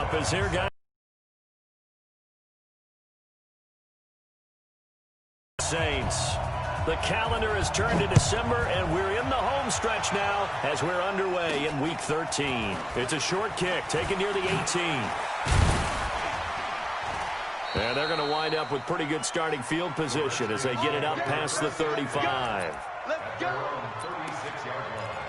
up as here, guys. Saints. The calendar has turned to December, and we're in the home stretch now as we're underway in Week 13. It's a short kick taken near the 18. And they're going to wind up with pretty good starting field position as they get it up past the 35. Let's go. 36-yard line.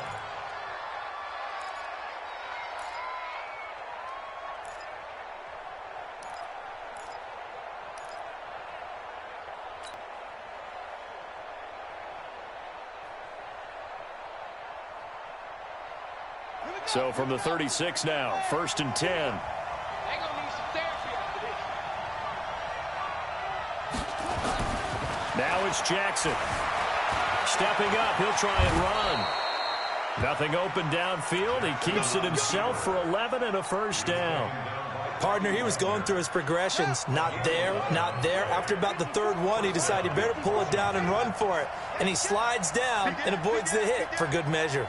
So from the 36 now, 1st and 10. Now it's Jackson. Stepping up, he'll try and run. Nothing open downfield. He keeps it himself for 11 and a first down. Partner, he was going through his progressions. Not there, not there. After about the third one, he decided he better pull it down and run for it. And he slides down and avoids the hit for good measure.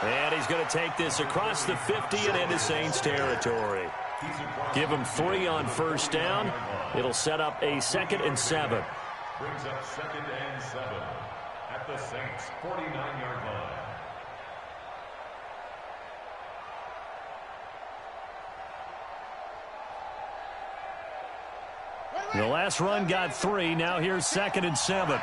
And he's going to take this across the 50 and into Saints territory. Give him 3 on first down. It'll set up a 2nd and 7. Brings up 2nd and 7 at the Saints' 49-yard line. The last run got 3. Now here's 2nd and 7.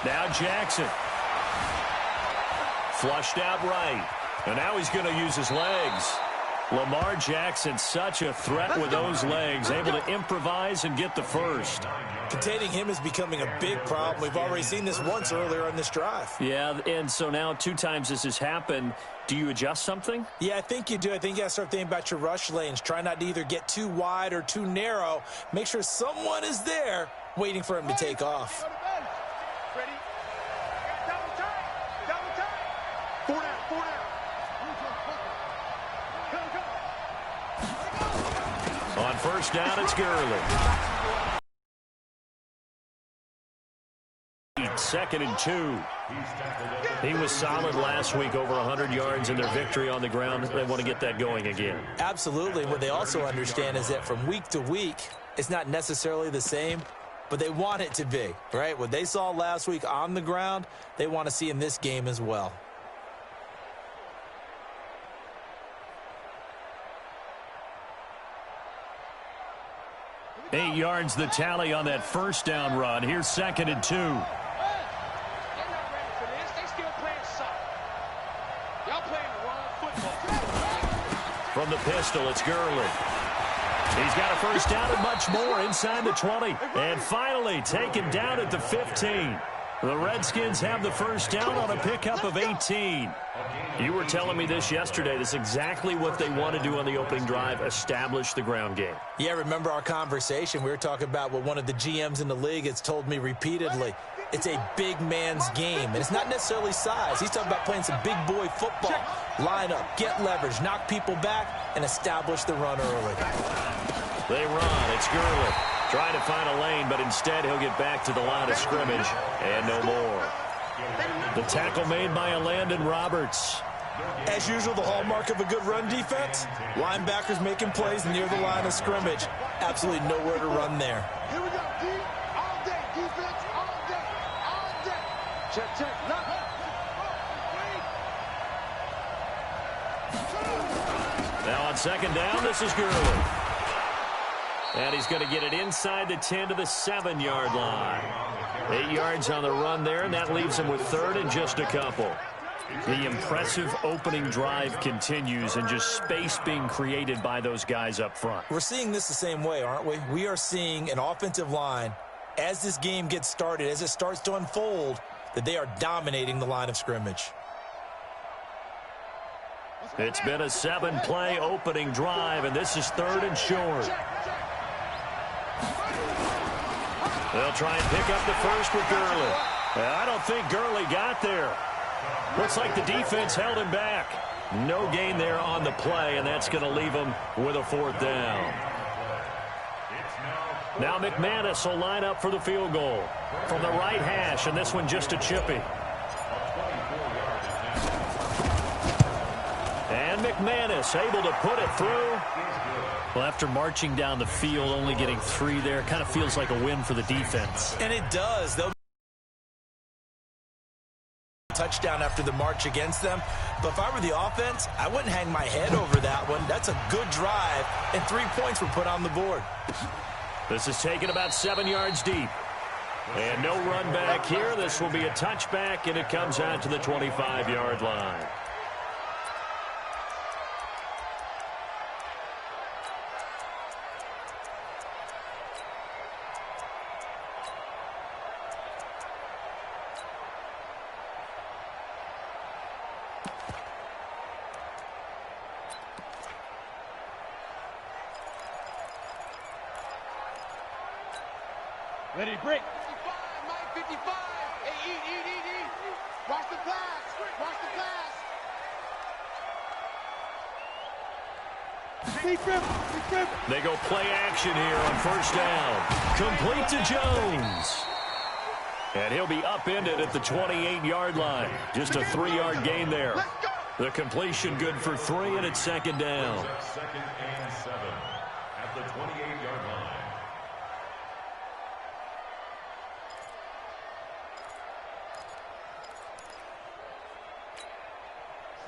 Now Jackson. Flushed out right. And now he's going to use his legs. Lamar Jackson, such a threat with those legs, able to improvise and get the first. Containing him is becoming a big problem. We've already seen this once earlier on this drive. Yeah, and so now 2 times this has happened. Do you adjust something? Yeah, I think you do. I think you got to start thinking about your rush lanes. Try not to either get too wide or too narrow. Make sure someone is there waiting for him to take off. Ready? Double time. Double time. 4 down. 4 down. On first down, it's Gurley. 2nd and 2. He was solid last week, over 100 yards in their victory on the ground. They want to get that going again. Absolutely. What they also understand is that from week to week, it's not necessarily the same, but they want it to be, right? What they saw last week on the ground, they want to see in this game as well. Eight yards the tally on that first down run. Here's 2nd and 2. From the pistol, it's Gurley. He's got a first down and much more inside the 20. And finally taken down at the 15. The Redskins have the first down on a pickup of 18. You were telling me this yesterday. This is exactly what they want to do on the opening drive, establish the ground game. Yeah, remember our conversation? We were talking about what one of the GMs in the league has told me repeatedly. It's a big man's game, and it's not necessarily size. He's talking about playing some big boy football. Line up, get leverage, knock people back, and establish the run early. They run. It's Gurley. Trying to find a lane, but instead he'll get back to the line of scrimmage and no more. The tackle made by Landon Roberts. As usual, the hallmark of a good run defense, linebackers making plays near the line of scrimmage. Absolutely nowhere to run there. Here we go, D. All day, defense, all day, all day. Check, check, lock. Now on 2nd down, this is Gurley. And he's going to get it inside the 10 to the 7-yard line. 8 yards on the run there, and that leaves him with 3rd and just a couple. The impressive opening drive continues, and just space being created by those guys up front. We're seeing this the same way, aren't we? We are seeing an offensive line, as this game gets started, as it starts to unfold, that they are dominating the line of scrimmage. It's been a 7-play opening drive, and this is 3rd and short. They'll try and pick up the first with Gurley. I don't think Gurley got there. Looks like the defense held him back. No gain there on the play, and that's going to leave him with a 4th down. Now McManus will line up for the field goal from the right hash, and this one just a chippy. And McManus able to put it through. Well, after marching down the field, only getting 3 there, kind of feels like a win for the defense. And it does. They'll touchdown after the march against them. But if I were the offense, I wouldn't hang my head over that one. That's a good drive, and 3 points were put on the board. This is taken about 7 yards deep. And no run back here. This will be a touchback, and it comes out to the 25-yard line. Ready, break. 55, Mike, 55. Hey, eat. Watch the pass. Watch the pass. They go play action here on first down. Complete to Jones. And he'll be upended at the 28-yard line. Just a 3-yard gain there. The completion good for 3, and it's second down. Second and 7 at the 28-yard line.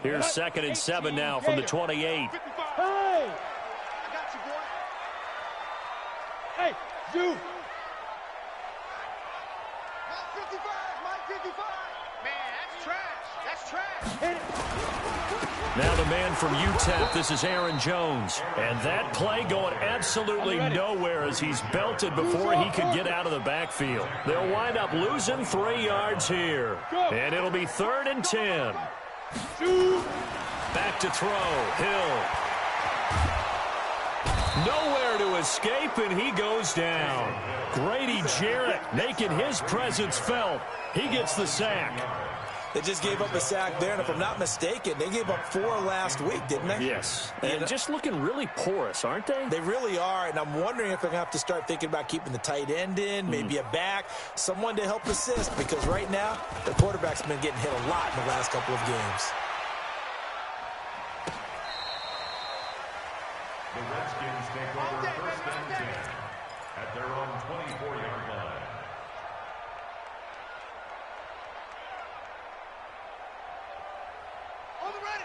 Here's second and 7 now from the 28. Hey! I got you, boy. Hey, you. Mike 55. Man, that's trash. Now the man from UTEP, this is Aaron Jones. And that play going absolutely nowhere as he's belted before he could get out of the backfield. They'll wind up losing 3 yards here. And it'll be 3rd and 10. Back to throw. Hill. Nowhere to escape, and he goes down. Grady Jarrett making his presence felt. He gets the sack. They just gave up a sack there, and if I'm not mistaken, they gave up 4 last week, didn't they? Yes, and just looking really porous, aren't they? They really are, and I'm wondering if they're going to have to start thinking about keeping the tight end in, maybe a back, someone to help assist, because right now, the quarterback's been getting hit a lot in the last couple of games. The Redskins take over first and 10 at their own 24-yard line.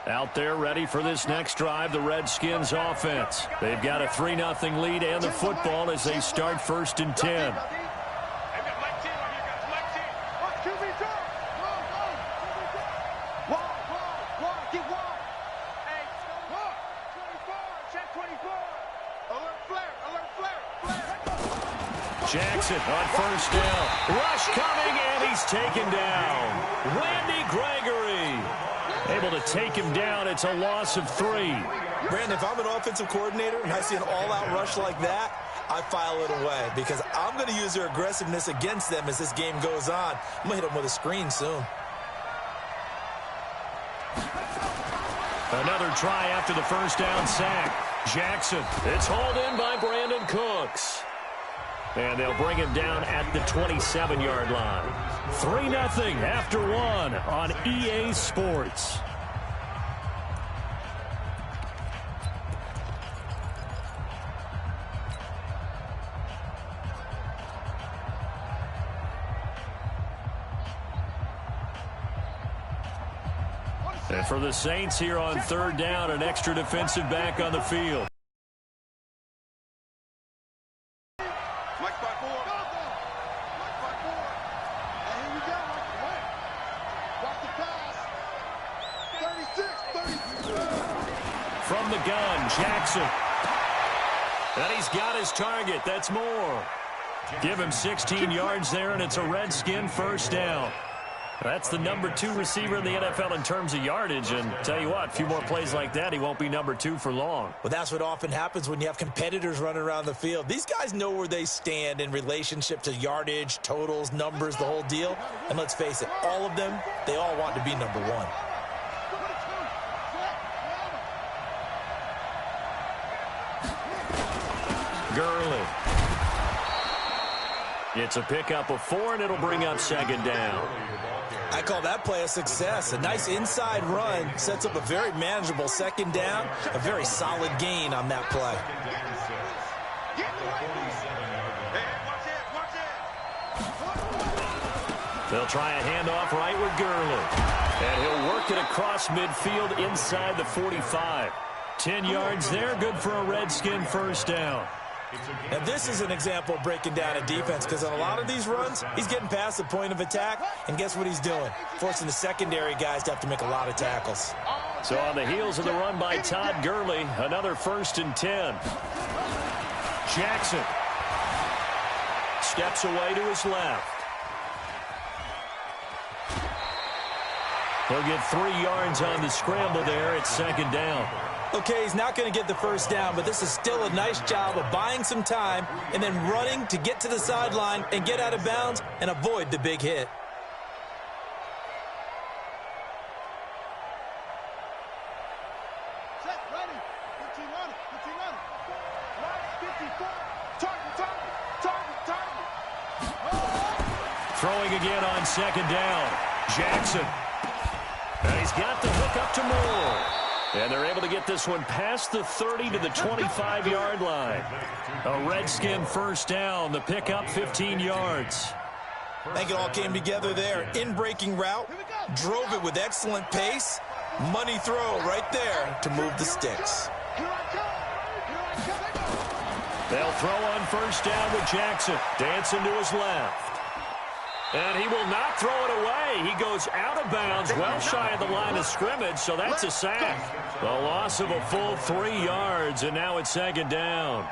Out there ready for this next drive, the Redskins offense. They've got a 3-0 lead and the football as they start 1st and 10. Jackson on first down. Rush coming, and he's taken down. Randy Gregory able to take him down. It's a loss of 3. Brandon, if I'm an offensive coordinator and I see an all-out rush like that, I file it away because I'm going to use their aggressiveness against them as this game goes on. I'm going to hit them with a screen soon. Another try after the first down sack. Jackson, it's hauled in by Brandon Cooks. And they'll bring him down at the 27-yard line. 3-0 after 1 on EA Sports. And for the Saints here on 3rd down, an extra defensive back on the field. From the gun, Jackson. And he's got his target. That's more. Give him 16 yards there, and it's a Redskin first down. That's the number 2 receiver in the NFL in terms of yardage. And tell you what, a few more plays like that, he won't be number 2 for long. Well, that's what often happens when you have competitors running around the field. These guys know where they stand in relationship to yardage, totals, numbers, the whole deal. And let's face it, all of them, they all want to be number 1. Gurley. It's a pickup of 4, and it'll bring up second down. I call that play a success. A nice inside run sets up a very manageable second down, a very solid gain on that play. They'll try a handoff right with Gurley. And he'll work it across midfield inside the 45. 10 yards there, good for a Redskin first down. Now, this is an example of breaking down a defense because on a lot of these runs, he's getting past the point of attack, and guess what he's doing? Forcing the secondary guys to have to make a lot of tackles. So on the heels of the run by Todd Gurley, another 1st and 10. Jackson steps away to his left. He'll get 3 yards on the scramble there at second down. Okay, he's not going to get the first down, but this is still a nice job of buying some time and then running to get to the sideline and get out of bounds and avoid the big hit. Set, ready. 15 on it. 15 on it. Right, 54. Target. Throwing again on second down. Jackson. And he's got the hook up to Moore. And they're able to get this one past the 30 to the 25-yard line. A Redskin first down. The pickup 15 yards. I think it all came together there. In-breaking route, drove it with excellent pace. Money throw right there to move the sticks. They'll throw on first down with Jackson. Dancing to his left. And he will not throw it away. He goes out of bounds, well shy of the line of scrimmage, so that's a sack. The loss of a full 3 yards, and now it's second down.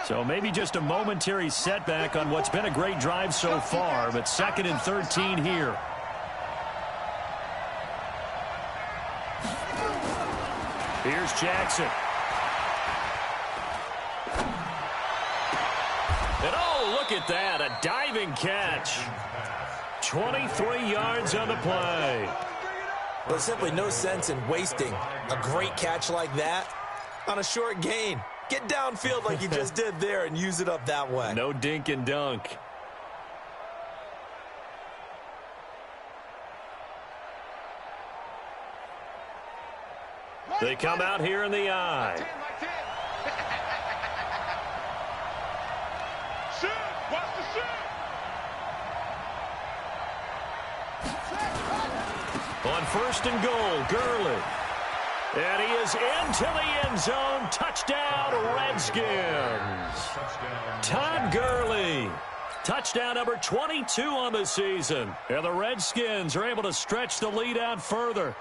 So maybe just a momentary setback on what's been a great drive so far, but 2nd and 13 here. Here's Jackson. And oh, look at that, a diving catch. 23 yards on the play. There's simply no sense in wasting a great catch like that on a short gain. Get downfield like you just did there and use it up that way. No dink and dunk. They come out here in the eye. On 1st and goal, Gurley. And he is into the end zone. Touchdown, Redskins. Todd Gurley. Touchdown number 22 on the season. And the Redskins are able to stretch the lead out further.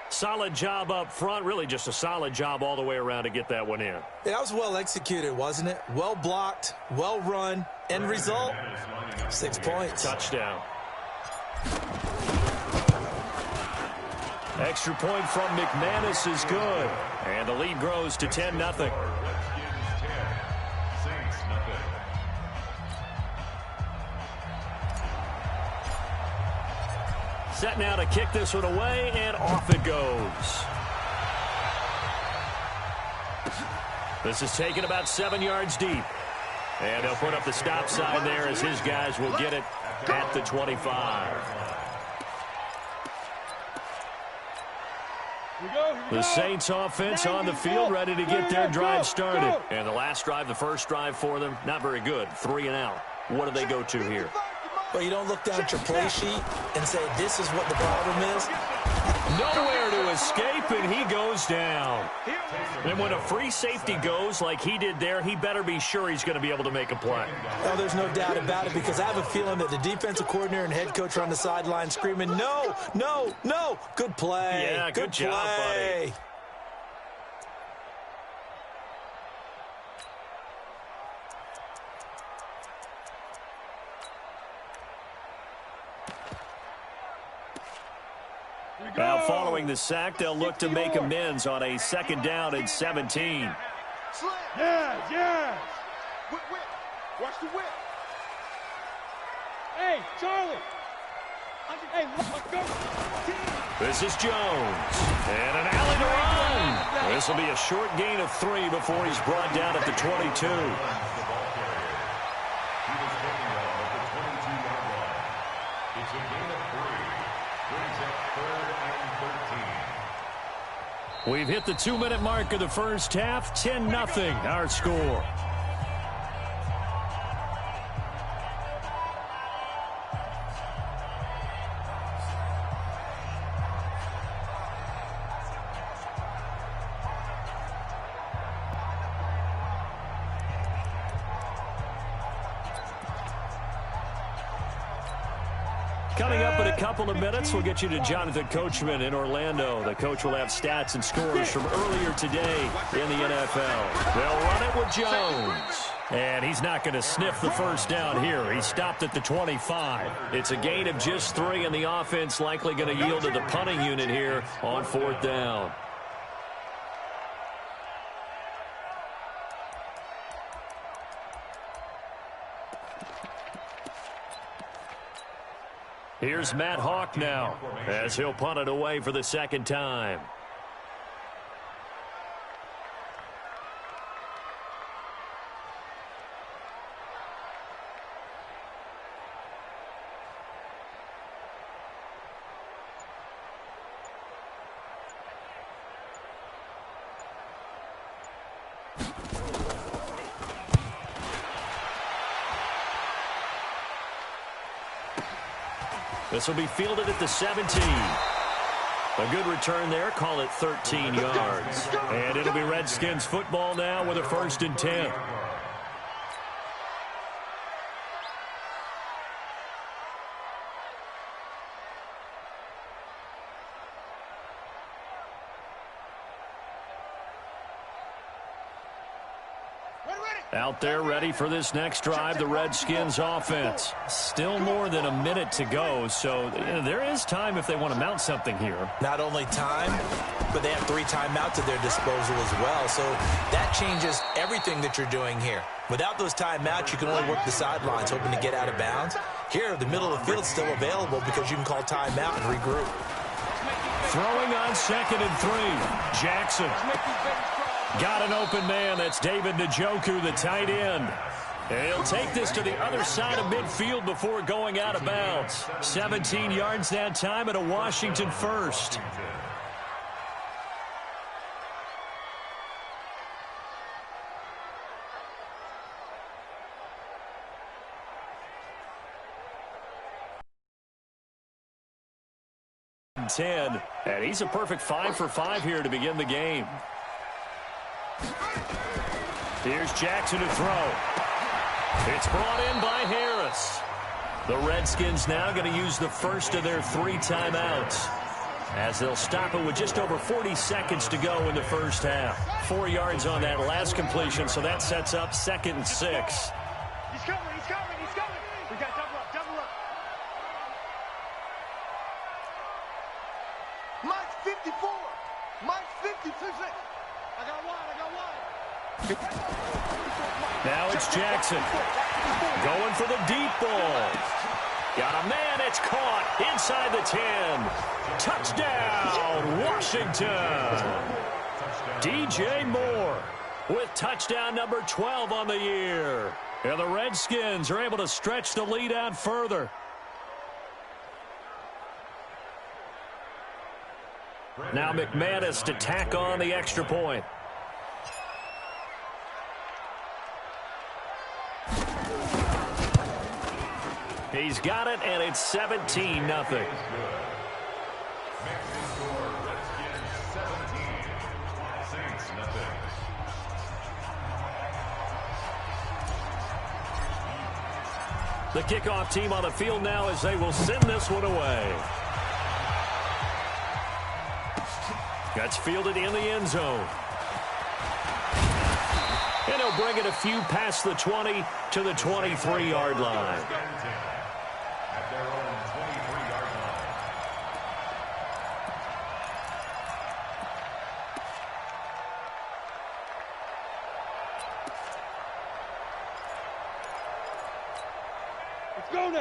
Solid job up front. Really just a solid job all the way around to get that one in. That was well executed, wasn't it? Well blocked, well run. End result, 6 points. Touchdown. Extra point from McManus is good. And the lead grows to 10-0. Set now to kick this one away, and off it goes. This is taken about 7 yards deep. And they'll put up the stop sign there as his guys will get it at the 25. The Saints offense on the field, ready to get their drive started. And the last drive, the first drive for them, not very good. 3 and out. What do they go to here? Well, you don't look down at your play sheet and say, this is what the problem is. Nowhere to escape, and he goes down. And when a free safety goes like he did there, he better be sure he's going to be able to make a play. Well, there's no doubt about it, because I have a feeling that the defensive coordinator and head coach are on the sideline screaming, no, no, no. Good play. Yeah, good job, buddy. Now, following the sack, they'll look to make amends on a 2nd down and 17. Yes. Whip. Watch the whip. Hey, Charlie. This is Jones. And an alley to run. This will be a short gain of 3 before he's brought down at the 22. It's a gain of 3. Brings up 3rd and 13. We've hit the 2-minute mark of the first half. 10-0 our score. Coming up in a couple of minutes, we'll get you to Jonathan Coachman in Orlando. The coach will have stats and scores from earlier today in the NFL. They'll run it with Jones. And he's not going to sniff the first down here. He stopped at the 25. It's a gain of just 3, and the offense likely going to yield to the punting unit here on 4th down. Here's Matt Hawk now as he'll punt it away for the 2nd time. This will be fielded at the 17. A good return there. Call it 13 yards. And it'll be Redskins football now with a 1st and 10. Out there ready for this next drive, the Redskins offense. Still more than a minute to go, so there is time if they want to mount something here. Not only time, but they have 3 timeouts at their disposal as well, so that changes everything that you're doing here. Without those timeouts, you can only work the sidelines, hoping to get out of bounds. Here, the middle of the field is still available because you can call timeout and regroup. Throwing on 2nd and 3. Jackson. Got an open man. That's David Njoku, the tight end. And he'll take this to the other side of midfield before going out of bounds. 17 yards that time and a Washington first. And he's a perfect 5 for 5 here to begin the game. Here's Jackson to throw. It's brought in by Harris. The Redskins now going to use the first of their 3 timeouts as they'll stop it with just over 40 seconds to go in the first half. 4 yards on that last completion, so that sets up 2nd and 6. He's coming, he's coming, he's coming. We got double up, double up. Mike's 54. Mike's 56. I got wide, I got wide. Now it's Jackson going for the deep ball. Got a man, it's caught inside the 10. Touchdown, Washington. DJ Moore with touchdown number 12 on the year. And the Redskins are able to stretch the lead out further. Now McManus to tack on the extra point. He's got it, and it's 17-0. The kickoff team on the field now as they will send this one away. That's fielded in the end zone. And he'll bring it a few past the 20 to the 23-yard line. At their own 23-yard line.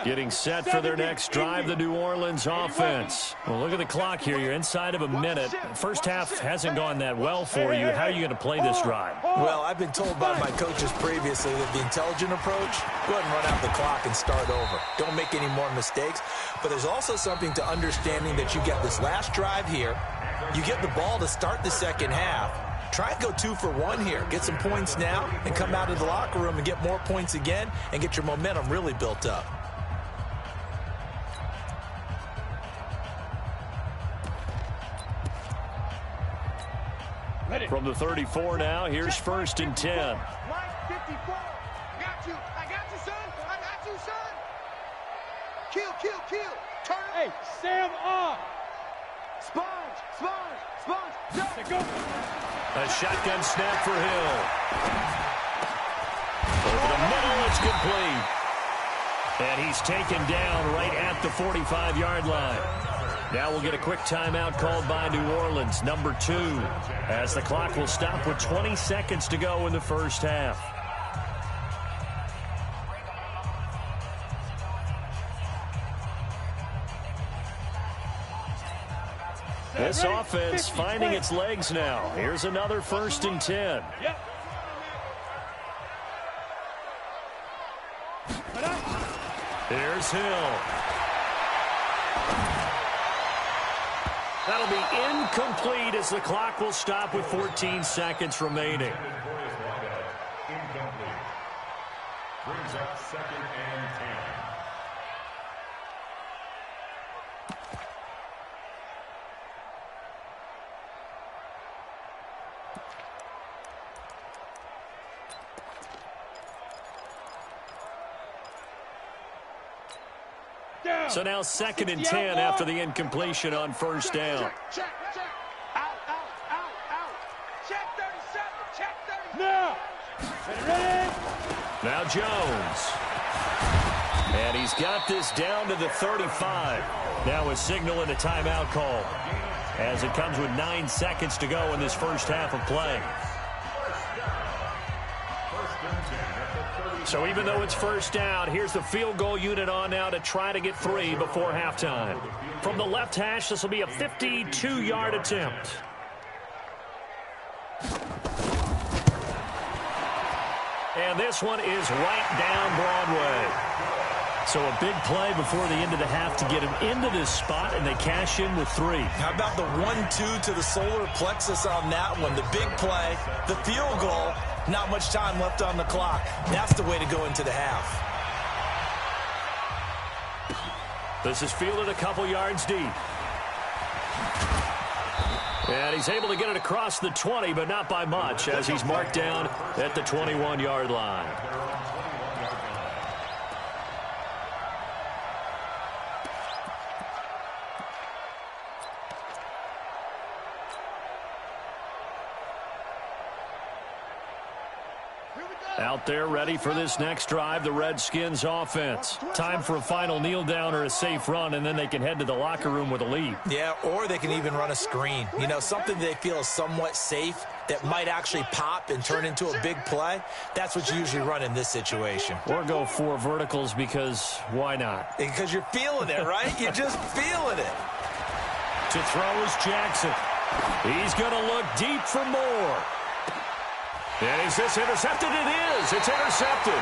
Getting set for their next drive, the New Orleans offense. Well, look at the clock here. You're inside of a minute. First half hasn't gone that well for you. How are you going to play this drive? Well, I've been told by my coaches previously that the intelligent approach, go ahead and run out the clock and start over. Don't make any more mistakes. But there's also something to understanding that you get this last drive here. You get the ball to start the second half. Try and go 2 for 1 here. Get some points now and come out of the locker room and get more points again and get your momentum really built up. From the 34 now, here's 1st and 10. Mike 54. Got you. I got you, son. I got you, son. Kill. Turn. Hey, Sam off. Sponge. Go. A shotgun snap for Hill. Over the middle, it's complete. And he's taken down right at the 45-yard line. Now we'll get a quick timeout called by New Orleans, number 2, as the clock will stop with 20 seconds to go in the first half. This offense finding its legs now. Here's another 1st and 10. Here's Hill. That'll be incomplete as the clock will stop with 14 seconds remaining. Incomplete. Brings up 2nd and 10. So now 2nd and 10 after the incompletion on 1st down. Check. Out. Check 37. Now. Ready? Now Jones. And he's got this down to the 35. Now a signal and a timeout call as it comes with 9 seconds to go in this first half of play. So even though it's 1st down, here's the field goal unit on now to try to get 3 before halftime. From the left hash, this will be a 52-yard attempt. And this one is right down Broadway. So a big play before the end of the half to get him into this spot, and they cash in with 3. How about the 1-2 to the solar plexus on that one? The big play, the field goal, not much time left on the clock. That's the way to go into the half. This is fielded a couple yards deep. And he's able to get it across the 20, but not by much, as he's marked down at the 21-yard line. Out there ready for this next drive, the Redskins offense. Time for a final kneel down or a safe run, and then they can head to the locker room with a lead. Yeah, or they can even run a screen. You know, something they feel is somewhat safe that might actually pop and turn into a big play. That's what you usually run in this situation. Or go 4 verticals because why not? Because you're feeling it, right? You're just feeling it. To throw is Jackson. He's going to look deep for more. And is this intercepted? It is. It's intercepted.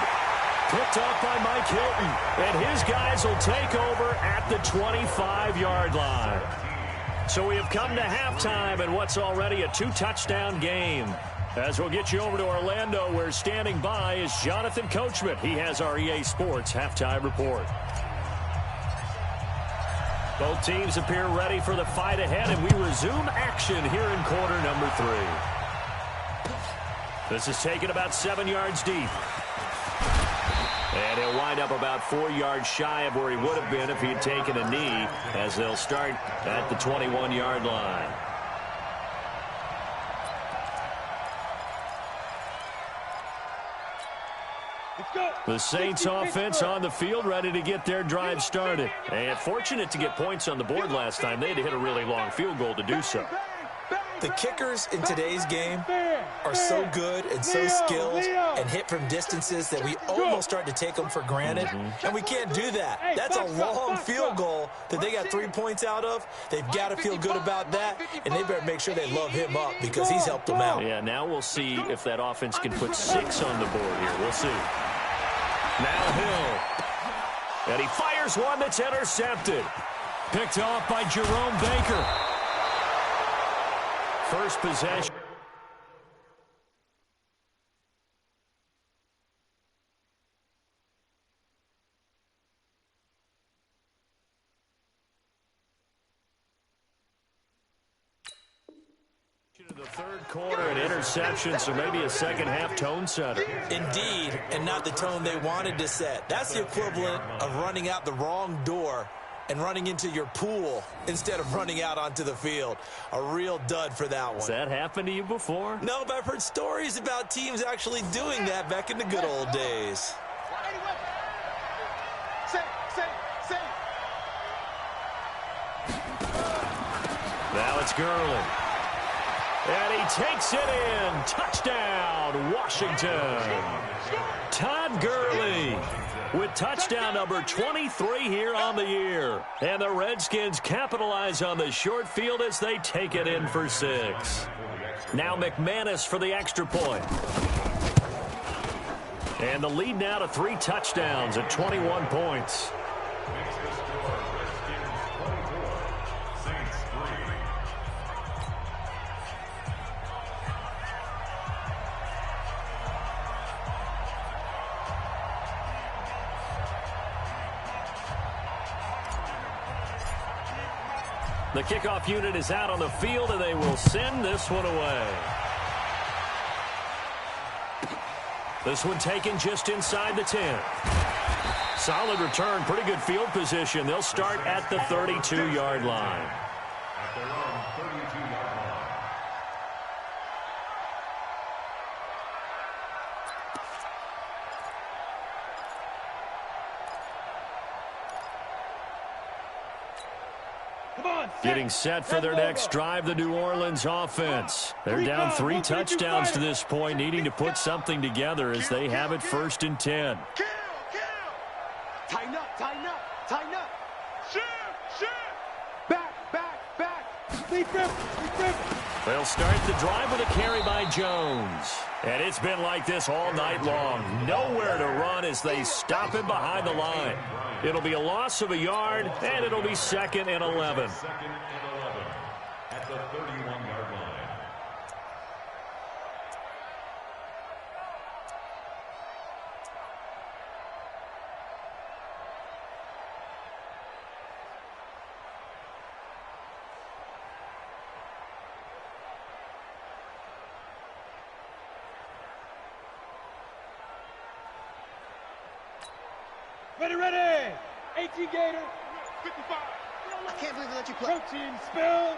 Picked off by Mike Hilton. And his guys will take over at the 25-yard line. So we have come to halftime in what's already a 2-touchdown game. As we'll get you over to Orlando, where standing by is Jonathan Coachman. He has our EA Sports halftime report. Both teams appear ready for the fight ahead, and we resume action here in quarter number 3. This is taken about 7 yards deep. And he'll wind up about 4 yards shy of where he would have been if he had taken a knee, as they'll start at the 21-yard line. The Saints offense on the field, ready to get their drive started. And fortunate to get points on the board last time. They had to hit a really long field goal to do so. The kickers in today's game are so good and so skilled and hit from distances that we almost start to take them for granted, and we can't do that. That's a long field goal that they got 3 points out of. They've got to feel good about that, and they better make sure they love him up because he's helped them out. Yeah, now we'll see if that offense can put 6 on the board here. We'll see. Now Hill. And he fires one that's intercepted. Picked off by Jerome Baker. First possession. The third quarter, an interception, so maybe a second-half tone setter. Indeed, and not the tone they wanted to set. That's the equivalent of running out the wrong door and running into your pool instead of running out onto the field. A real dud for that one. Has that happened to you before? No, but I've heard stories about teams actually doing that back in the good old days. Now it's Gurley. And he takes it in. Touchdown, Washington. Todd Gurley with touchdown number 23 here on the year. And the Redskins capitalize on the short field as they take it in for 6. Now McManus for the extra point. And the lead now to 3 touchdowns at 21 points. The kickoff unit is out on the field, and they will send this one away. This one taken just inside the 10. Solid return, pretty good field position. They'll start at the 32-yard line. At their own 32-yard line. Getting set for their next drive, the New Orleans offense. They're down 3 touchdowns to this point, needing to put something together as they have it 1st and 10. Tighten up, tighten up, tighten up. Shoot. Back. They'll start the drive with a carry by Jones. And it's been like this all night long. Nowhere to run as they stop him behind the line. It'll be a loss of a yard, and it'll be 2nd and 11. 2nd and 11 at the 31-yard line. Ready. 18 Gator. 55. I can't believe they let you play. Protein spill.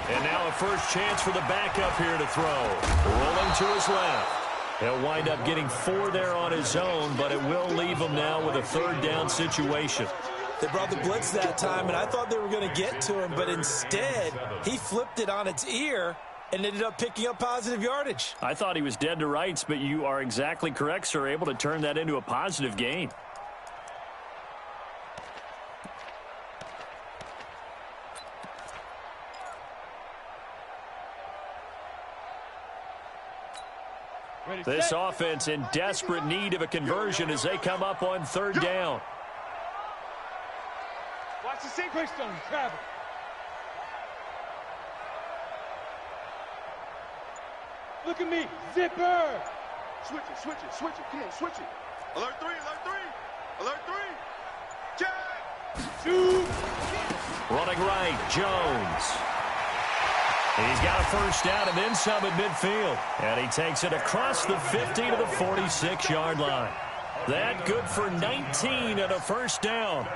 And now a first chance for the backup here to throw. Rolling to his left. He'll wind up getting 4 there on his own, but it will leave him now with a 3rd down situation. They brought the blitz that time, and I thought they were going to get to him, but instead, he flipped it on its ear and ended up picking up positive yardage. I thought he was dead to rights, but you are exactly correct, sir. Able to turn that into a positive gain. This offense in desperate need of a conversion as they come up on 3rd down. Watch the sequence on travel. Look at me, zipper. Switch it. Come on, switch it. Alert 3. Check. Shoot. Running right, Jones. He's got a first down and then some at midfield. And he takes it across the 50 to the 46-yard line. That good for 19 and a first down.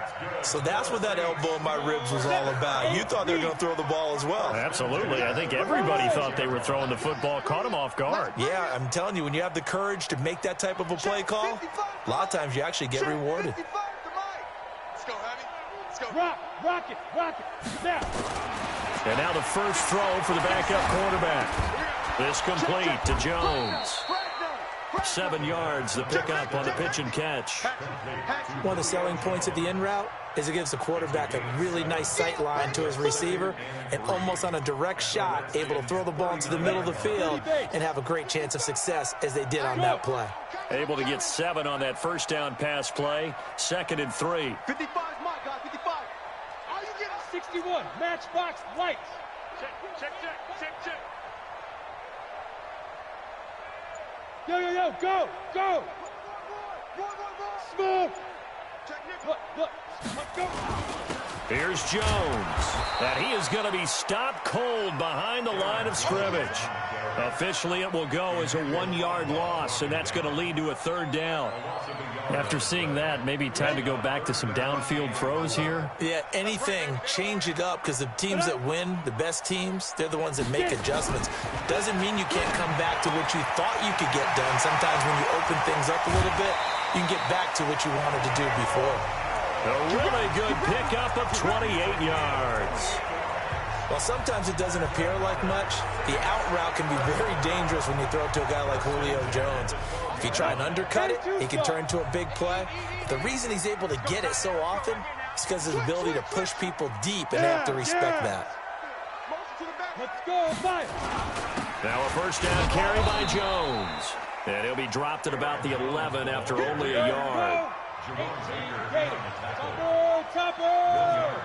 So that's what that elbow in my ribs was all about. You thought they were going to throw the ball as well. Absolutely. I think everybody thought they were throwing the football, caught him off guard. Yeah, I'm telling you, when you have the courage to make that type of a play call, a lot of times you actually get rewarded. Let's go, Heavy. Let's go. Rock it. Now. And now the first throw for the backup quarterback. This complete to Jones. 7 yards, the pickup on the pitch and catch. One of the selling points of the in route is it gives the quarterback a really nice sight line to his receiver and almost on a direct shot able to throw the ball into the middle of the field and have a great chance of success as they did on that play. Able to get 7 on that first down pass play. 2nd and 3. 55 is my guy, 55. Are you getting 61, matchbox lights. Check. Yo, go. Smoke. Look, go. Here's Jones. And he is going to be stopped cold behind the line of scrimmage. Officially, it will go as a 1-yard loss, and that's going to lead to a 3rd down. After seeing that, maybe time to go back to some downfield throws here. Yeah, anything, change it up, because the teams that win, the best teams, they're the ones that make adjustments. Doesn't mean you can't come back to what you thought you could get done. Sometimes when you open things up a little bit, you can get back to what you wanted to do before. A really good pickup of 28 yards. Well, sometimes it doesn't appear like much. The out route can be very dangerous when you throw it to a guy like Julio Jones. If you try and undercut it, he can turn into a big play. But the reason he's able to get it so often is because of his ability to push people deep, and they have to respect that. Let's go, fire. Now a first down carry by Jones. And he'll be dropped at about the 11 after only a yard. Topper.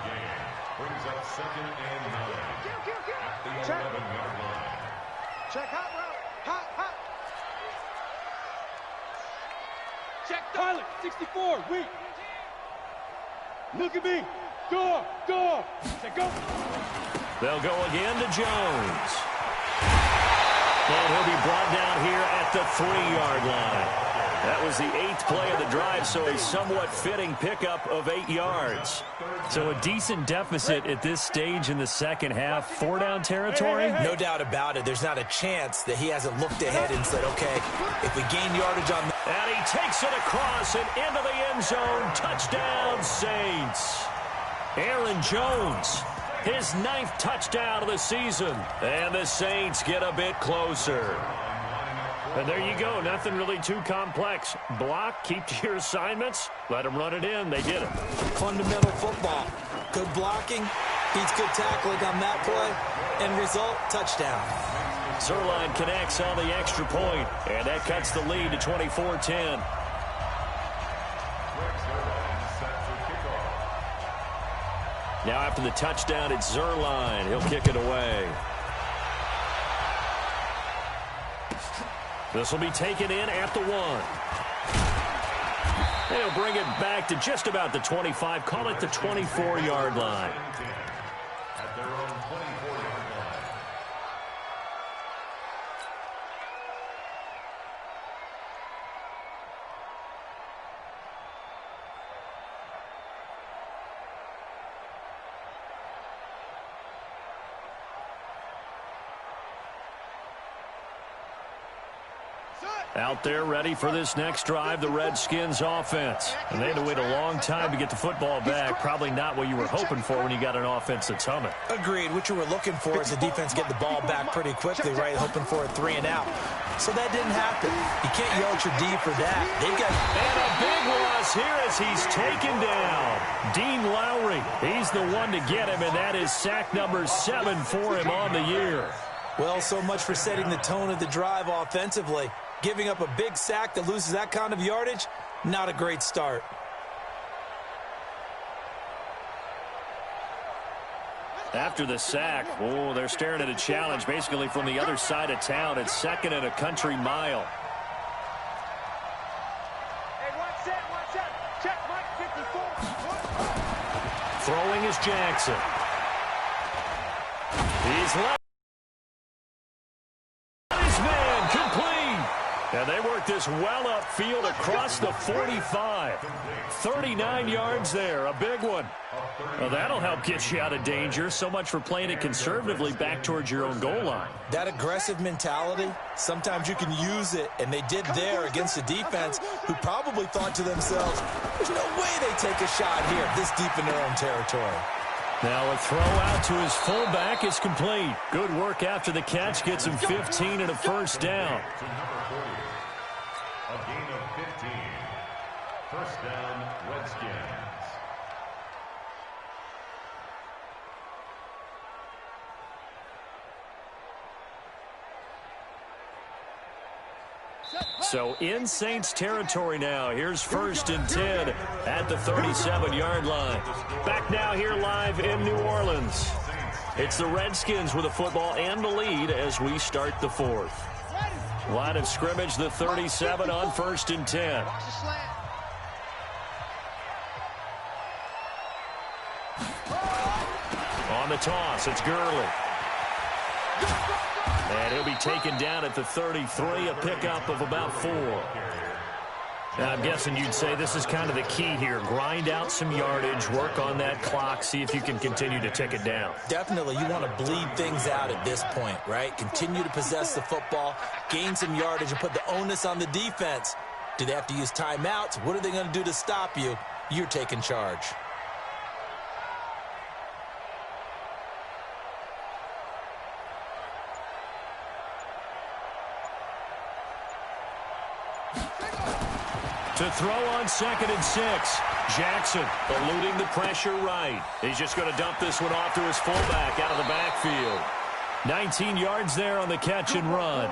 Brings up 2nd and 9 at the 11-yard line. Check hot route. Hot. Check pilot, 64, weak. Look at me. Door. Say go. They'll go again to Jones. And he'll be brought down here at the 3-yard line. That was the 8th play of the drive, so a somewhat fitting pickup of 8 yards. So a decent deficit at this stage in the second half. 4-down territory? No doubt about it. There's not a chance that he hasn't looked ahead and said, okay, if we gain yardage on that. And he takes it across and into the end zone. Touchdown, Saints. Aaron Jones, his 9th touchdown of the season. And the Saints get a bit closer. And there you go. Nothing really too complex. Block, keep to your assignments, let them run it in. They did it. Fundamental football. Good blocking, beats good tackling on that play. End result, touchdown. Zerline connects on the extra point, and that cuts the lead to 24-10. Now after the touchdown, it's Zerline. He'll kick it away. This will be taken in at the 1. They'll bring it back to just about the 25. Call it the 24-yard line. At their own 24-yard line. Out there ready for this next drive, the Redskins offense. And they had to wait a long time to get the football back. Probably not what you were hoping for when you got an offense that's humming. Agreed. What you were looking for is the defense get the ball back pretty quickly, right? Hoping for a 3 and out. So that didn't happen. You can't yell at your D for that. They've got... And a big loss here as he's taken down. Dean Lowry, he's the one to get him, and that is sack number 7 for him on the year. Well, so much for setting the tone of the drive offensively. Giving up a big sack that loses that kind of yardage, not a great start. After the sack, oh, they're staring at a challenge basically from the other side of town. It's 2nd and a country mile. Hey, watch that. Check Mike 54. Throwing is Jackson. He's left. His man complete. And they work this well upfield across the 45. 39 yards there, a big one. Well, that'll help get you out of danger. So much for playing it conservatively back towards your own goal line. That aggressive mentality, sometimes you can use it, and they did there against a defense who probably thought to themselves, there's no way they take a shot here this deep in their own territory. Now a throw out to his fullback is complete. Good work after the catch. Gets him 15 and a first down. To number 40. A gain of 15. First down, Redskins. So in Saints territory now. Here's 1st and 10 at the 37-yard line. Back now here live in New Orleans. It's the Redskins with the football and the lead as we start the 4th. Line of scrimmage, the 37 on 1st and 10. On the toss, it's Gurley. And he'll be taken down at the 33, a pickup of about 4. Now, I'm guessing you'd say this is kind of the key here. Grind out some yardage, work on that clock, see if you can continue to tick it down. Definitely, you want to bleed things out at this point, right? Continue to possess the football, gain some yardage, and put the onus on the defense. Do they have to use timeouts? What are they going to do to stop you? You're taking charge. To throw on 2nd and 6. Jackson eluding the pressure right. He's just going to dump this one off to his fullback out of the backfield. 19 yards there on the catch and run.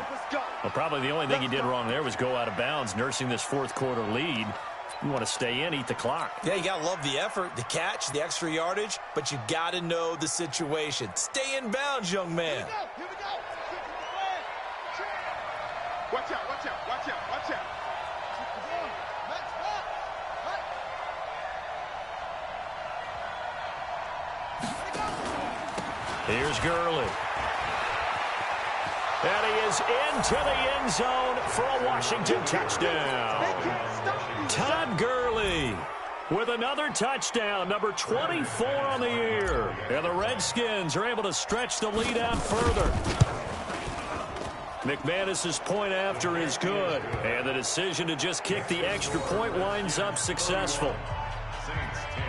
Well, probably the only thing he did wrong there was go out of bounds, nursing this 4th quarter lead. You want to stay in, eat the clock. Yeah, you got to love the effort, the catch, the extra yardage, but you got to know the situation. Stay in bounds, young man. Here we go. Watch out, watch out, watch out, watch out. Here's Gurley. And he is into the end zone for a Washington touchdown. Todd Gurley with another touchdown, number 24 on the year. And the Redskins are able to stretch the lead out further. McManus's point after is good. And the decision to just kick the extra point winds up successful. Saints 10.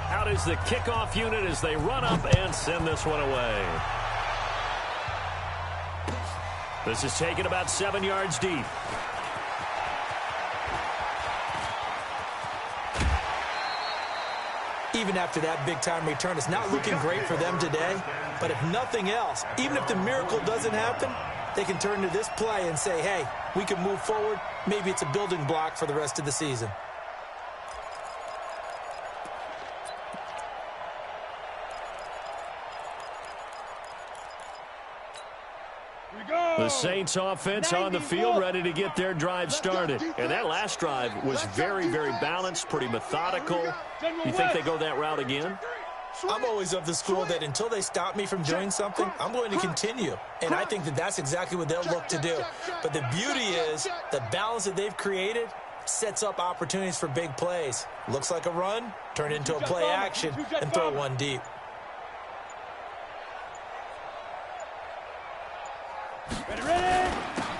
Out is the kickoff unit as they run up and send this one away. This is taken about 7 yards deep. Even after that big-time return, it's not looking great for them today. But if nothing else, even if the miracle doesn't happen, they can turn to this play and say, hey, we can move forward. Maybe it's a building block for the rest of the season. The Saints offense on the field ready to get their drive started. And that last drive was very, very balanced, pretty methodical. You think they go that route again? I'm always of the school that until they stop me from doing something, I'm going to continue. And I think that that's exactly what they'll look to do. But the beauty is the balance that they've created sets up opportunities for big plays. Looks like a run, turn it into a play action, and throw one deep.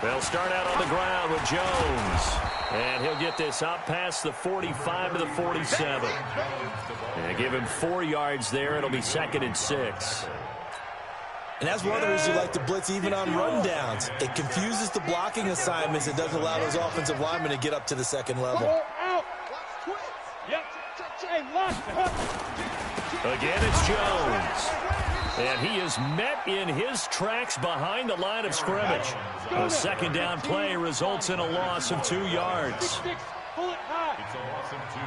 They'll start out on the ground with Jones. And he'll get this up past the 45 to the 47. And give him 4 yards there. It'll be 2nd and 6. And that's one of the reasons you like to blitz even on rundowns. It confuses the blocking assignments. It doesn't allow those offensive linemen to get up to the second level. Again, it's Jones. And he is met in his tracks behind the line of scrimmage. A second down play results in a loss of 2 yards. It's a loss of 2.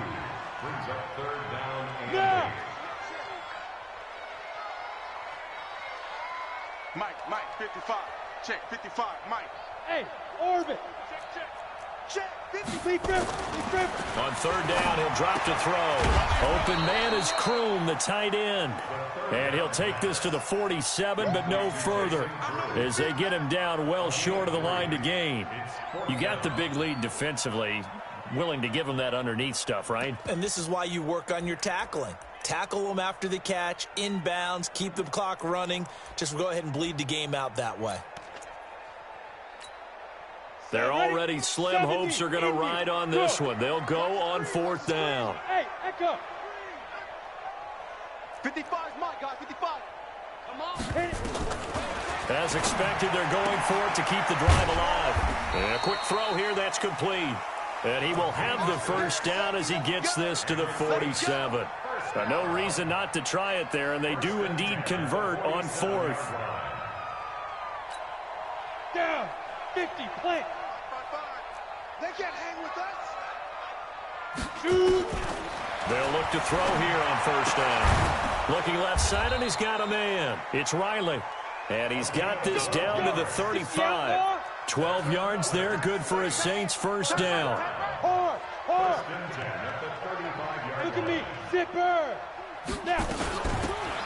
Brings up 3rd down and 8. Mike, 55. Check, 55, Mike. Hey, orbit. Check, 50. On 3rd down, he'll drop to throw. Open man is Kroom, the tight end. And he'll take this to the 47, but no further, as they get him down well short of the line to gain. You got the big lead defensively, willing to give him that underneath stuff, right? And this is why you work on your tackling. Tackle them after the catch, inbounds, keep the clock running. Just go ahead and bleed the game out that way. Their already slim hopes are going to ride on this one. They'll go on 4th down. Hey, echo. 55 is mine, guys. 55. Come on. Hit it. As expected, they're going for it to keep the drive alive. And a quick throw here, that's complete. And he will have the first down as he gets this to the 47. No reason not to try it there, and they do indeed convert on 4th. Down. 50. Plant. They can't hang with us. Shoot. They'll look to throw here on 1st down. Looking left side, and he's got a man. It's Riley. And he's got this down to the 35. 12 yards there, good for a Saints first down. Hard. Hard. Look at me. Zipper. Now.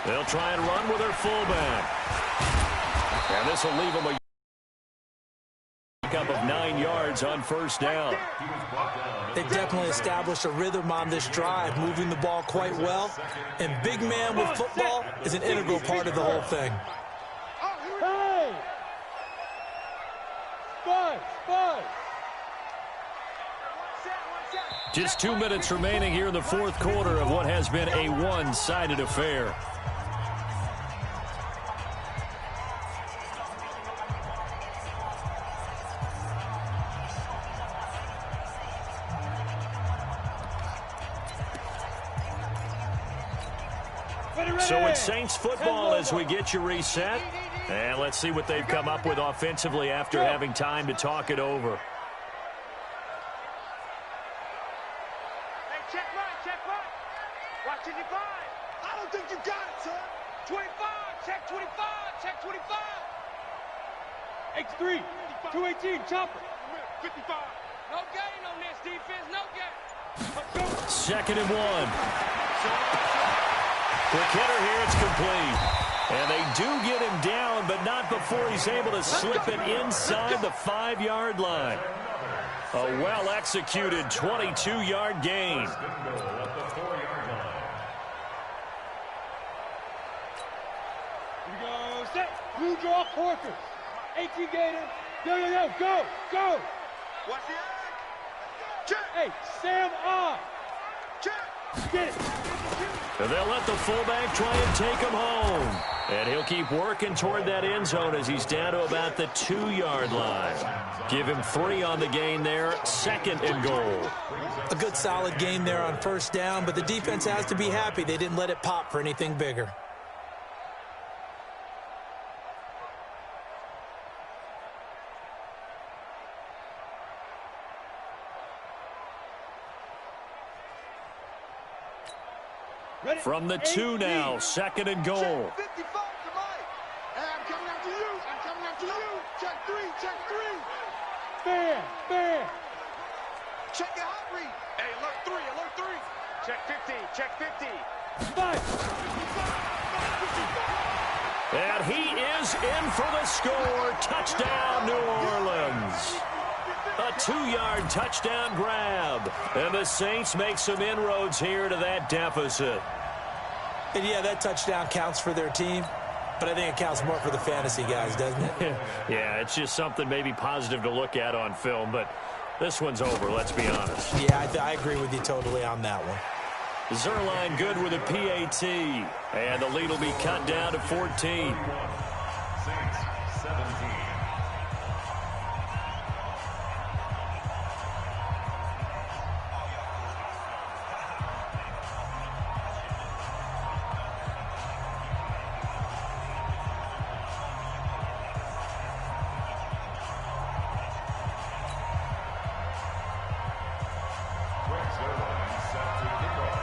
They'll try and run with their fullback. And this will leave them a up of 9 yards on 1st down. They definitely established a rhythm on this drive, moving the ball quite well. And big man with football is an integral part of the whole thing. Hey. Buzz. Just 2 minutes remaining here in the 4th quarter of what has been a one-sided affair. So it's Saints football as we get you reset. And let's see what they've come up with offensively after having time to talk it over. Hey, check right. Watch it, 5. I don't think you got it, son. 25. Check 25. Check 25. X3. 218. Chopper. 55. No gain on this defense. No gain. 2nd and 1. Quick hitter here, it's complete. And they do get him down, but not before he's able to slip it inside the 5-yard line. A well-executed 22-yard gain. Here we go. Set. Blue draw Corker. 18 Gator. Yo. Go. Watch the edge. Check. Hey, Sam on. Check. Get it. And they'll let the fullback try and take him home. And he'll keep working toward that end zone as he's down to about the 2-yard line. Give him 3 on the gain there, 2nd and goal. A good solid gain there on 1st down, but the defense has to be happy they didn't let it pop for anything bigger. From the 2 now, 2nd and goal. 55 to Mike. Hey, I'm coming after you. Check 3. Fair. Check your hot read. Hey, alert 3. Check 50. 5. And he is in for the score. Touchdown, New Orleans. A 2-yard touchdown grab. And the Saints make some inroads here to that deficit. And yeah, that touchdown counts for their team, but I think it counts more for the fantasy guys, doesn't it? Yeah, it's just something maybe positive to look at on film, but this one's over, let's be honest. Yeah, I agree with you totally on that one. Zerline good with a PAT, and the lead will be cut down to 14. Saints 17.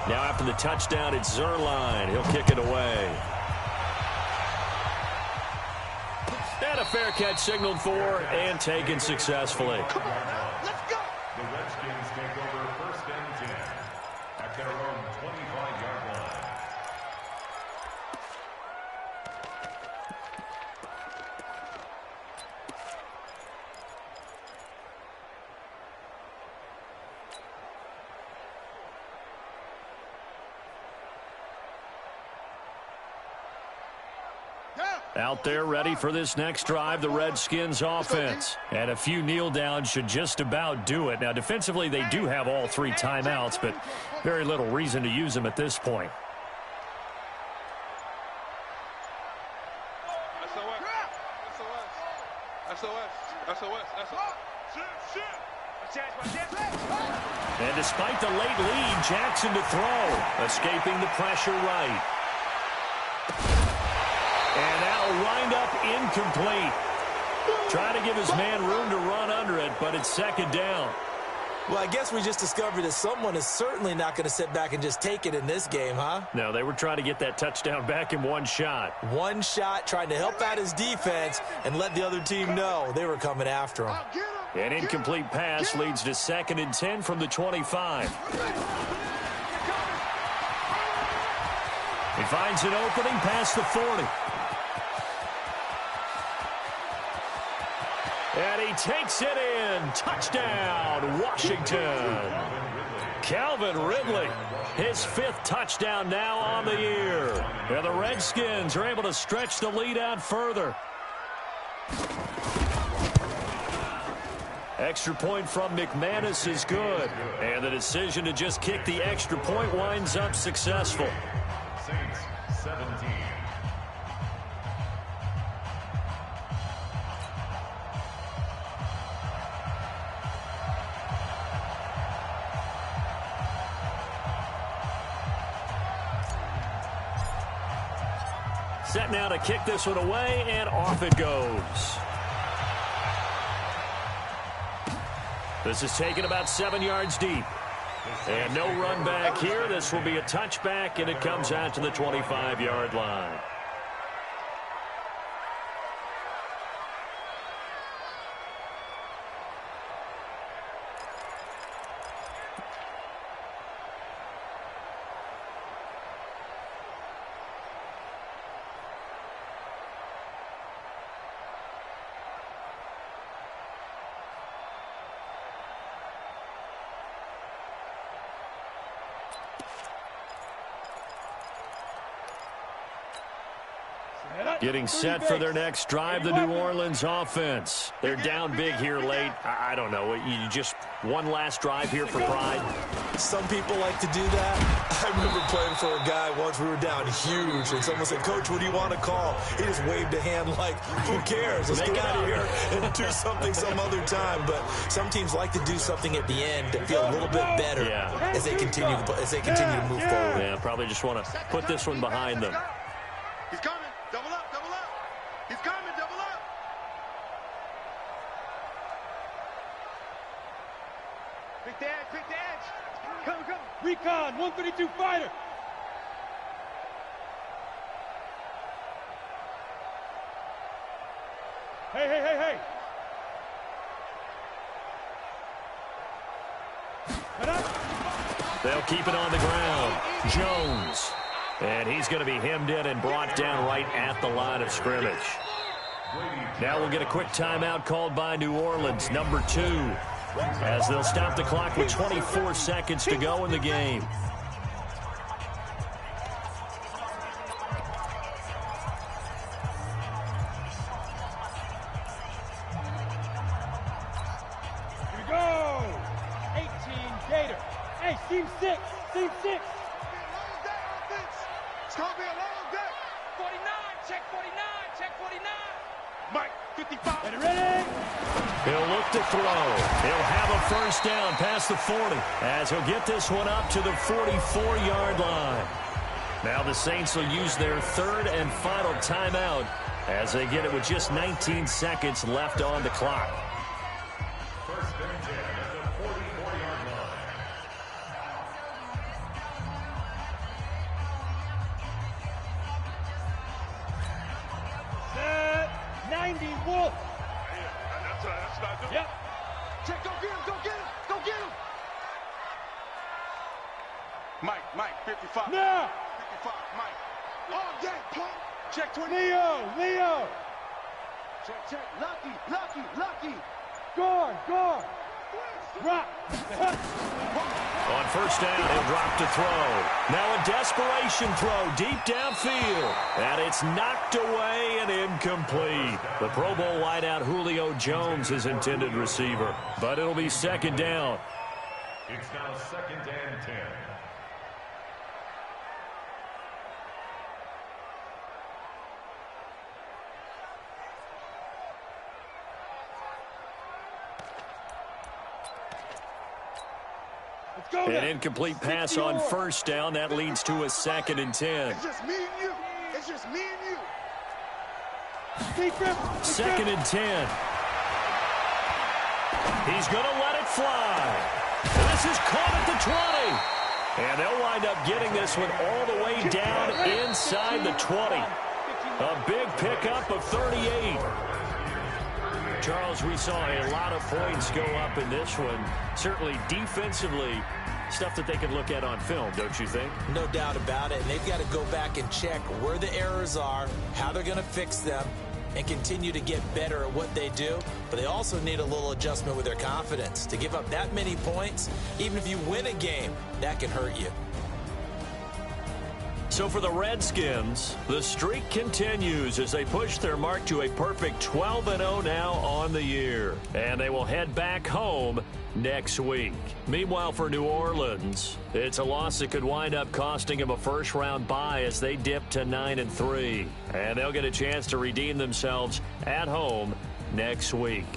Now after the touchdown, it's Zerline. He'll kick it away. And a fair catch signaled for and taken successfully. Come on now, let's go. The Redskins take over 1st and 10 at their own 25-yard line. Out there ready for this next drive, the Redskins offense. And a few kneel downs should just about do it. Now, defensively, they do have all 3 timeouts, but very little reason to use them at this point. And despite the late lead, Jackson to throw, escaping the pressure right. And that'll wind up incomplete. Trying to give his man room to run under it, but it's second down. Well, I guess we just discovered that someone is certainly not going to sit back and just take it in this game, huh? No, they were trying to get that touchdown back in one shot. One shot, trying to help out his defense and let the other team know they were coming after him. An incomplete pass leads to 2nd and 10 from the 25. He finds an opening past the 40. And he takes it in. Touchdown, Washington. Calvin Ridley, his 5th touchdown now on the year. And the Redskins are able to stretch the lead out further. Extra point from McManus is good. And the decision to just kick the extra point winds up successful. Saints 17. Set now to kick this one away, and off it goes. This is taken about 7 yards deep. And no run back here. This will be a touchback, and it comes out to the 25-yard line. Getting set for their next drive, the New Orleans offense. They're down big here late. I don't know. You just one last drive here for pride. Some people like to do that. I remember playing for a guy once. We were down huge, and someone said, "Coach, what do you want to call?" He just waved a hand like, "Who cares? Let's get out of here and do something some other time." But some teams like to do something at the end to feel a little bit better as they continue to move forward. Yeah, probably just want to put this one behind them. He's coming. Double up. He's coming. Double up. Pick the edge. Come. Recon, 132 fighter. Hey. They'll keep it on the ground. Jones. And he's going to be hemmed in and brought down right at the line of scrimmage. Now we'll get a quick timeout called by New Orleans, number 2, as they'll stop the clock with 24 seconds to go in the game. Here we go. 18 Gator. Hey, team 6. It's going to be a long day. 49, check 49. Mike, 55. Ready? He'll look to throw. He'll have a first down past the 40 as he'll get this one up to the 44-yard line. Now the Saints will use their 3rd and final timeout as they get it with just 19 seconds left on the clock. First and 10 at the 44-yard line. Set. 90 Wolf. That's not good. Yep. Check, go get him. Mike, 55. Now. 55, Mike. Oh, yeah, pump. Check 20. Leo. Check. Lucky. Guard. Rock. On first down, he'll drop to throw. Now a desperation throw deep downfield. And it's knocked away and incomplete. The Pro Bowl wideout Julio Jones, his intended receiver. But it'll be second down. It's now 2nd and 10. An incomplete pass on first down. That leads to a 2nd and 10. It's just me and you. It's just me and you. 2nd and 10. He's going to let it fly. This is caught at the 20. And they'll wind up getting this one all the way down inside the 20. A big pickup of 38. Charles, we saw a lot of points go up in this one. Certainly defensively, stuff that they can look at on film, don't you think? No doubt about it. And they've got to go back and check where the errors are, how they're going to fix them, and continue to get better at what they do. But they also need a little adjustment with their confidence. To give up that many points, even if you win a game, that can hurt you. So for the Redskins, the streak continues as they push their mark to a perfect 12-0 now on the year. And they will head back home next week. Meanwhile, for New Orleans, it's a loss that could wind up costing them a first-round bye as they dip to 9-3. And they'll get a chance to redeem themselves at home next week.